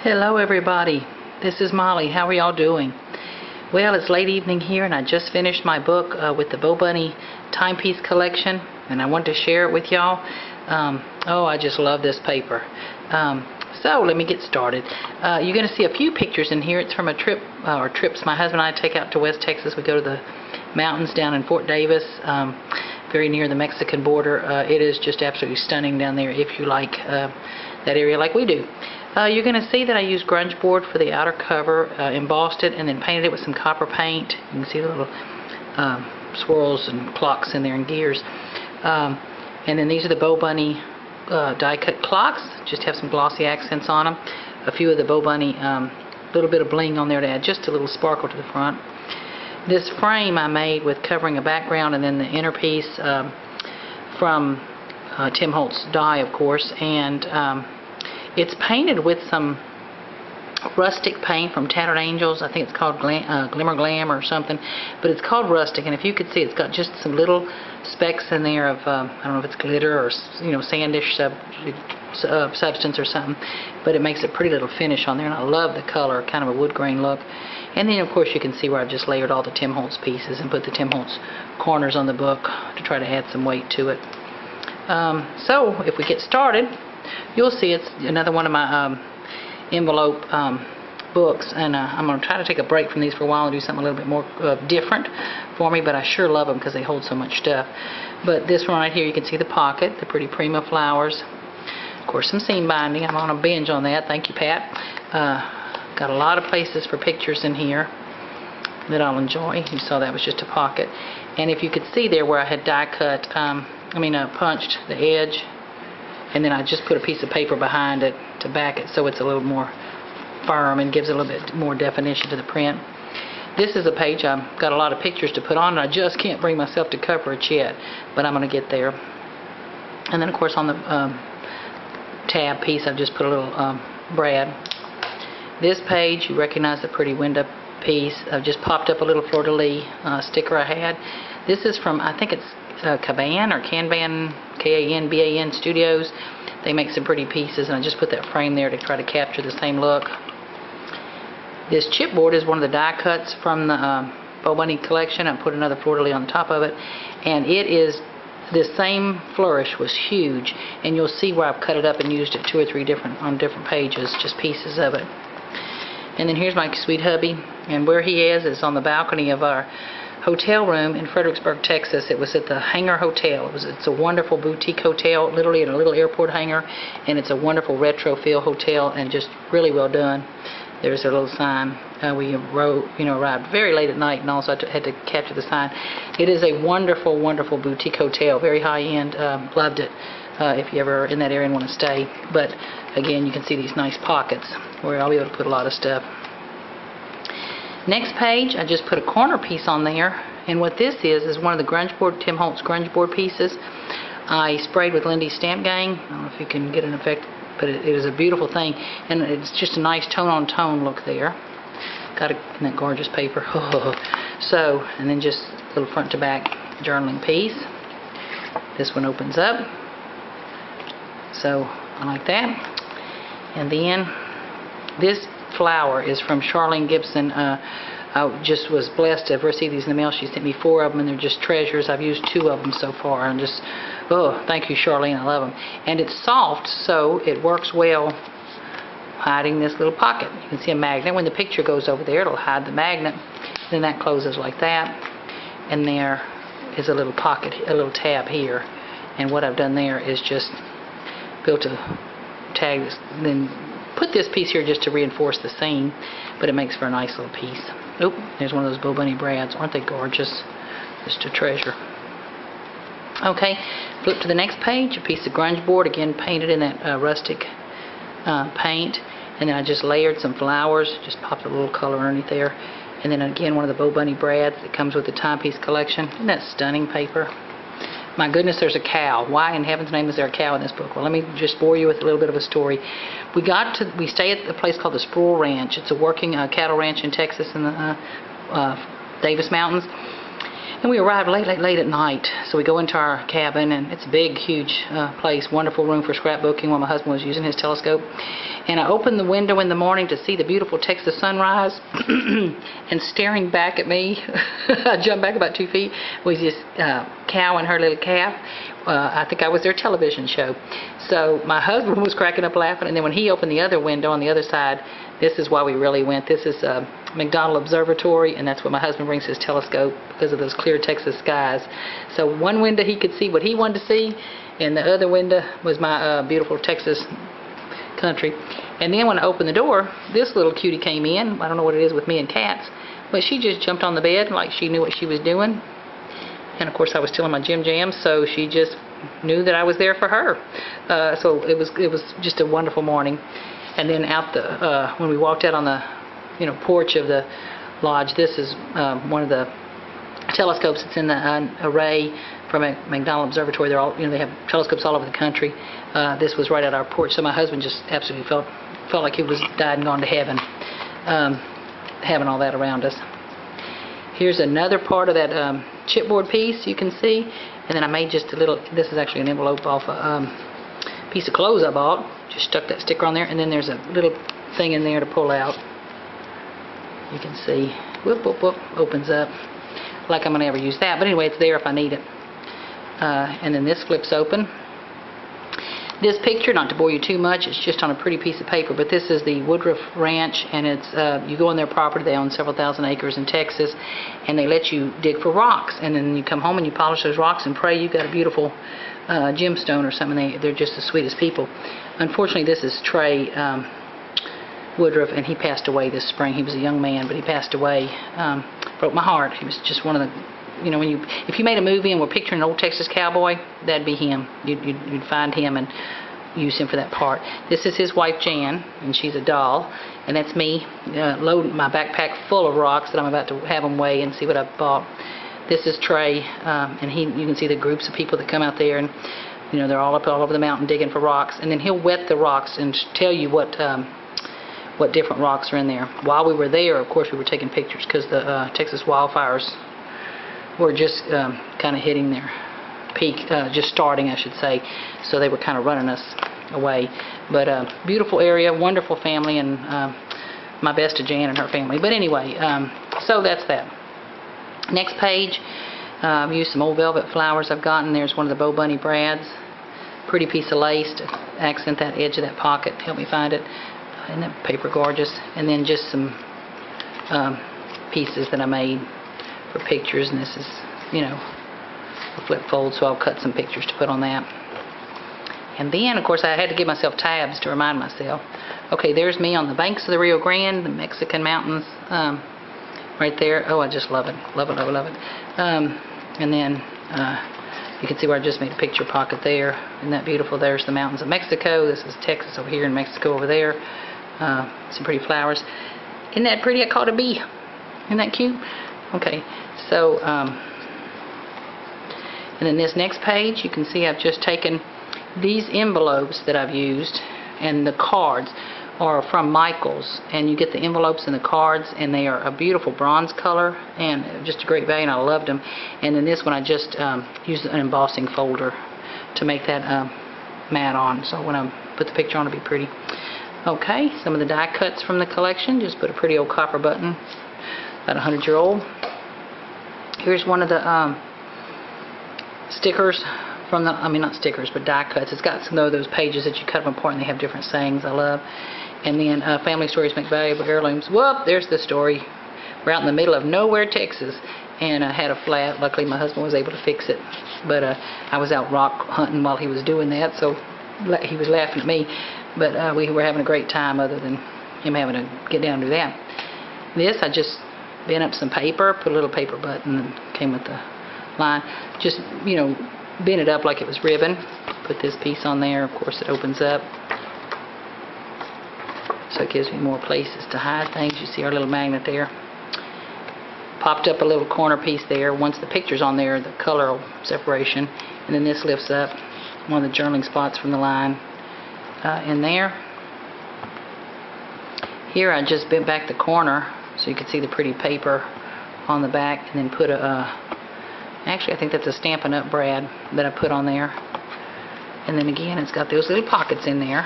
Hello everybody, this is Molly. How are y'all doing? Well, it's late evening here and I just finished my book with the BoBunny Timepiece collection, and I wanted to share it with y'all. Oh, I just love this paper. So let me get started. You're going to see a few pictures in here. It's from a trip, or trips my husband and I take out to West Texas. We go to the mountains down in Fort Davis, very near the Mexican border. It is just absolutely stunning down there if you like that area like we do. You're going to see that I used grunge board for the outer cover, embossed it, and then painted it with some copper paint. You can see the little swirls and clocks in there and gears. And then these are the BoBunny die cut clocks. Just have some glossy accents on them. A few of the BoBunny, little bit of bling on there to add just a little sparkle to the front. This frame I made with covering a background and then the inner piece from Tim Holtz die, of course, and it's painted with some rustic paint from Tattered Angels. I think it's called Glimmer Glam or something, but it's called rustic. And if you could see, it's got just some little specks in there of I don't know if it's glitter or sandish substance or something, but it makes a pretty little finish on there, and I love the color, kind of a wood grain look. And then of course you can see where I've just layered all the Tim Holtz pieces and put the Tim Holtz corners on the book to try to add some weight to it. So if we get started, you'll see it's another one of my envelope books, and I'm going to try to take a break from these for a while and do something a little bit more different for me, but I sure love them because they hold so much stuff. But this one right here, you can see the pocket, the pretty prima flowers, of course some seam binding. I'm on a binge on that, thank you Pat. Got a lot of places for pictures in here that I'll enjoy. You saw that was just a pocket, and if you could see there where I had die cut, punched the edge, and then I just put a piece of paper behind it to back it so it's a little more firm and gives a little bit more definition to the print. This is a page I've got a lot of pictures to put on, and I just can't bring myself to cover it yet, but I'm going to get there. And then of course on the tab piece I've just put a little brad. This page, you recognize the pretty window piece. I've just popped up a little fleur-de-lis sticker I had. This is from, I think it's Kanban or Kanban, K-A-N-B-A-N Studios. They make some pretty pieces, and I just put that frame there to try to capture the same look. This chipboard is one of the die cuts from the BoBunny collection. I put another fleur-de-lis on the top of it, and it is this same flourish was huge, and you'll see where I've cut it up and used it 2 or 3 different pages, just pieces of it. And then here's my sweet hubby, and where he is on the balcony of our hotel room in Fredericksburg, Texas. It was at the Hangar Hotel. It's a wonderful boutique hotel, literally in a little airport hangar, and it's a wonderful retro feel hotel and just really well done. There's a little sign. We arrived very late at night, and also I had to capture the sign. It is a wonderful, wonderful boutique hotel, very high end. Loved it. If you ever are in that area and want to stay. But again, you can see these nice pockets where I'll be able to put a lot of stuff. Next page, I just put a corner piece on there, and what this is one of the Tim Holtz grunge board pieces. I sprayed with Lindy's Stamp Gang. I don't know if you can get an effect, but it is a beautiful thing, and it's just a nice tone-on-tone look there. Got it in that gorgeous paper. So, and then just a little front to back journaling piece. This one opens up, so I like that. And then this flower is from Charlene Gibson. I just was blessed to receive these in the mail. She sent me 4 of them, and they're just treasures. I've used 2 of them so far, and just, oh, thank you Charlene, I love them. And it's soft, so it works well hiding this little pocket. You can see a magnet. When the picture goes over there, it'll hide the magnet. Then that closes like that, and there is a little pocket, a little tab here. And what I've done there is just built a tag, then put this piece here just to reinforce the seam, but it makes for a nice little piece. Oop, there's one of those BoBunny brads. Aren't they gorgeous? Just a treasure. Okay, flip to the next page, a piece of grunge board, again painted in that rustic paint, and then I just layered some flowers, just popped a little color underneath there, and then again one of the BoBunny brads that comes with the Timepiece collection. Isn't that stunning paper? My goodness, there's a cow. Why in heaven's name is there a cow in this book? Well, let me just bore you with a little bit of a story. We stay at a place called the Sproul Ranch. It's a working cattle ranch in Texas in the Davis Mountains. And we arrived late at night, so we go into our cabin, and it's a big, huge place, wonderful room for scrapbooking while my husband was using his telescope. And I opened the window in the morning to see the beautiful Texas sunrise, and staring back at me, I jumped back about 2 feet, was this cow and her little calf. I think I was their television show. So my husband was cracking up laughing, and then when he opened the other window on the other side, this is why we really went. This is McDonald Observatory, and that's where my husband brings his telescope because of those clear Texas skies. So one window he could see what he wanted to see, and the other window was my beautiful Texas country. And then when I opened the door, this little cutie came in. I don't know what it is with me and cats, but she just jumped on the bed like she knew what she was doing. And of course I was still in my gym jams, so she just knew that I was there for her. So it was just a wonderful morning. And then out when we walked out on the porch of the lodge, this is one of the telescopes that's in the array from McDonald Observatory. They're all they have telescopes all over the country. This was right at our porch, so my husband just absolutely felt like he was died and gone to heaven, having all that around us. Here's another part of that chipboard piece you can see, and then I made just a little. This is actually an envelope off a piece of clothes I bought. Just stuck that sticker on there, and then there's a little thing in there to pull out. You can see, whoop, whoop, whoop, opens up. Like I'm going to ever use that, but anyway, it's there if I need it. And then this flips open. This picture, not to bore you too much, it's just on a pretty piece of paper, but this is the Woodruff Ranch, and it's you go on their property. They own several thousand acres in Texas, and they let you dig for rocks, and then you come home and you polish those rocks and pray you got a beautiful gemstone or something. They're just the sweetest people. Unfortunately, this is Trey Woodruff, and he passed away this spring. He was a young man, but he passed away. Broke my heart. He was just one of the, if you made a movie and were picturing an old Texas cowboy, that'd be him. You'd find him and use him for that part. This is his wife Jan, and she's a doll, and that's me loading my backpack full of rocks that I'm about to have them weigh and see what I've bought. This is Trey, and you can see the groups of people that come out there, and they're all over the mountain digging for rocks, and then he'll wet the rocks and tell you what different rocks are in there. While we were there, of course, we were taking pictures because the Texas wildfires were just kind of hitting their peak, just starting, I should say, so they were kind of running us away. But beautiful area, wonderful family, and my best to Jan and her family. But anyway, so that's that. Next page, I've used some old velvet flowers I've gotten. There's one of the BoBunny brads. Pretty piece of lace to accent that edge of that pocket. Help me find it. Isn't that paper gorgeous? And then just some pieces that I made for pictures. And this is, a flip fold, so I'll cut some pictures to put on that. And then, of course, I had to give myself tabs to remind myself. Okay, there's me on the banks of the Rio Grande, the Mexican mountains. Right there. Oh, I just love it. Love it, love it, love it. And then you can see where I just made a picture pocket there. Isn't that beautiful? There's the mountains of Mexico. This is Texas over here and Mexico over there. Some pretty flowers. Isn't that pretty? I caught a bee. Isn't that cute? Okay. So, and then this next page, you can see I've just taken these envelopes that I've used, and the cards are from Michael's, and you get the envelopes and the cards, and they are a beautiful bronze color and just a great value, and I loved them. And then this one I just used an embossing folder to make that mat on, so when I put the picture on it'll be pretty. Okay, some of the die cuts from the collection. Just put a pretty old copper button, about 100-year-old. Here's one of the stickers from the, not stickers, but die cuts. It's got some of those pages that you cut them apart and they have different sayings I love. And then Family Stories Make Valuable Heirlooms. Whoop, there's the story. We're out in the middle of nowhere, Texas, and I had a flat. Luckily, my husband was able to fix it. But I was out rock hunting while he was doing that, so he was laughing at me. But we were having a great time other than him having to get down and do that. This, I just bent up some paper, put a little paper button, and came with the line. Just, bent it up like it was ribbon. Put this piece on there. Of course, it opens up. So it gives me more places to hide things. You see our little magnet there. Popped up a little corner piece there. Once the picture's on there, the color separation. And then this lifts up one of the journaling spots from the line in there. Here I just bent back the corner so you could see the pretty paper on the back, and then put a Actually, I think that's a Stampin' Up! Brad that I put on there. And then again, it's got those little pockets in there.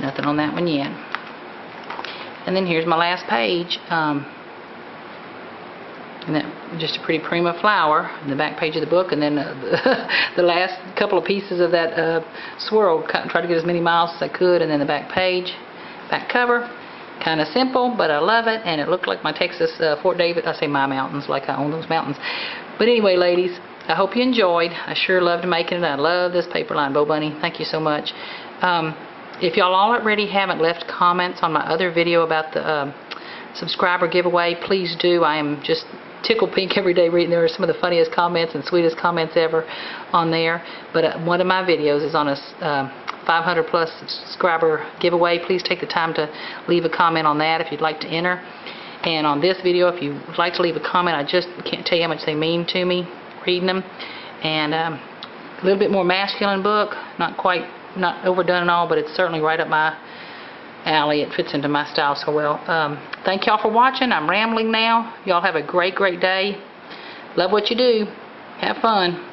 Nothing on that one yet. And then here's my last page. And that, just a pretty prima flower in the back page of the book, and then the last couple of pieces of that swirl. Try to get as many miles as I could, and then the back page, back cover. Kind of simple, but I love it, and it looked like my Texas Fort David. I say my mountains, like I own those mountains. But anyway, ladies, I hope you enjoyed. I sure loved making it. I love this paper line, BoBunny. Thank you so much. If y'all already haven't left comments on my other video about the subscriber giveaway, please do. I am just tickled pink every day reading. There are some of the funniest comments and sweetest comments ever on there. But one of my videos is on a 500 plus subscriber giveaway. Please take the time to leave a comment on that if you'd like to enter. And on this video, if you would like to leave a comment, I just can't tell you how much they mean to me reading them. And a little bit more masculine book, not overdone and all, but it's certainly right up my alley. It fits into my style so well. Thank y'all for watching. I'm rambling now. Y'all have a great day. Love what you do. Have fun.